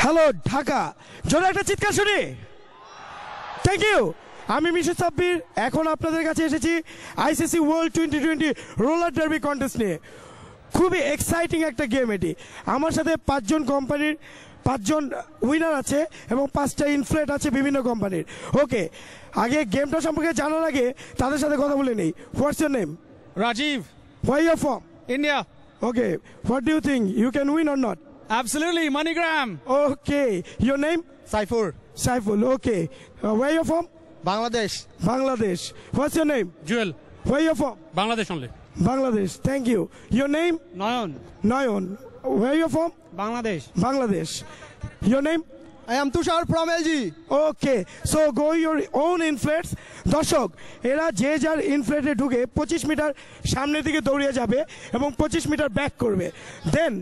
Hello Dhaka, জোরে একটা চিৎকার শুনি। Thank you. আমি মিশু সাব্বির, এখন আপনাদের কাছে এসেছি ICC world 2020 roller derby contest নিয়ে। খুবই এক্সাইটিং একটা গেম এটি। আমার সাথে 5জন কোম্পানির 5জন উইনার আছে এবং 5টা ইনফ্লেট আছে বিভিন্ন কোম্পানির। ওকে, আগে গেমটা সম্পর্কে জানার আগে তাদের সাথে কথা বলে নেই। What's your name? Rajiv, where you're from? India. Okay, what do you think you can win or not? Absolutely, MoneyGram. Okay, your name? Saifur, Saiful. Okay, where you're from? Bangladesh. Bangladesh. What's your name? Jewel, where you're from? Bangladesh only. Bangladesh. Thank you. Your name? Nayan, Nayan. Where you're from? Bangladesh. Bangladesh. Your name? I am Tushar from LG. Okay, so go your own inflates. দর্শক, এরা যে যার ইনফ্লেটে ঢুকে 25 metre সামনের দিকে দৌড়িয়ে যাবে এবং 25 মিটার ব্যাক করবে। দেন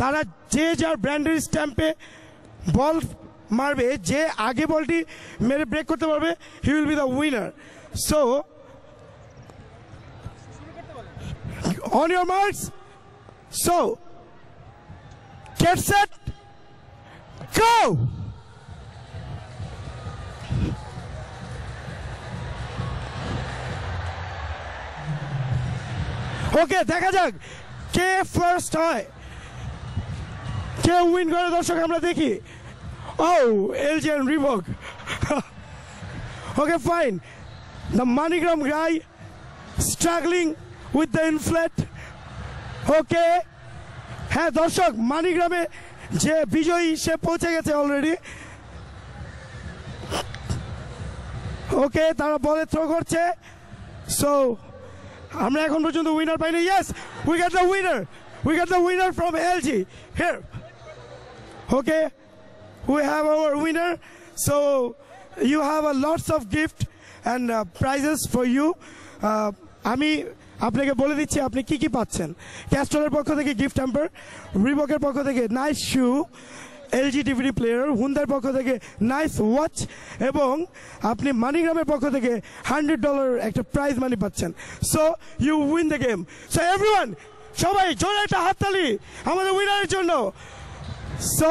তারা যে যার ব্র্যান্ডের স্ট্যাম্পে বল মারবে, যে আগে বলটি মেরে ব্রেক করতে পারবে, he will be the winner. So on your marks, so get set, go! Okay, দেখা যাক কে ফার্স্ট হয়, কে উইন করে। দর্শক আমরা দেখি। ও, LG and Reebok. Okay, fine. The MoneyGram guy struggling with the inflate. Okay, হ্যাঁ দর্শক, MoneyGram-এ যে বিজয়ী সে পৌঁছে গেছে অলরেডি। ওকে, তারা বলে থ্রো করছে। সো আমরা এখন পর্যন্ত উইনার পাইনি। Yes, we get the winner, we get the winner from LG here. Okay, we have our winner. So you have a lots of gift and prizes for you. আমি আপনাকে বলে দিচ্ছি আপনি কি কি পাচ্ছেন। ক্যাস্ট্রলের পক্ষ থেকে গিফট হ্যাম্পার, রিবকের পক্ষ থেকে নাইস শু, এলজি ডিভিডি প্লেয়ার, হুন্দার পক্ষ থেকে নাইস ওয়াচ, এবং আপনি MoneyGram-এর পক্ষ থেকে $100 একটা প্রাইজ মানি পাচ্ছেন। So you win the game. So everyone, সবাই জোরে একটা হাততালি আমাদের উইনারের জন্য। সো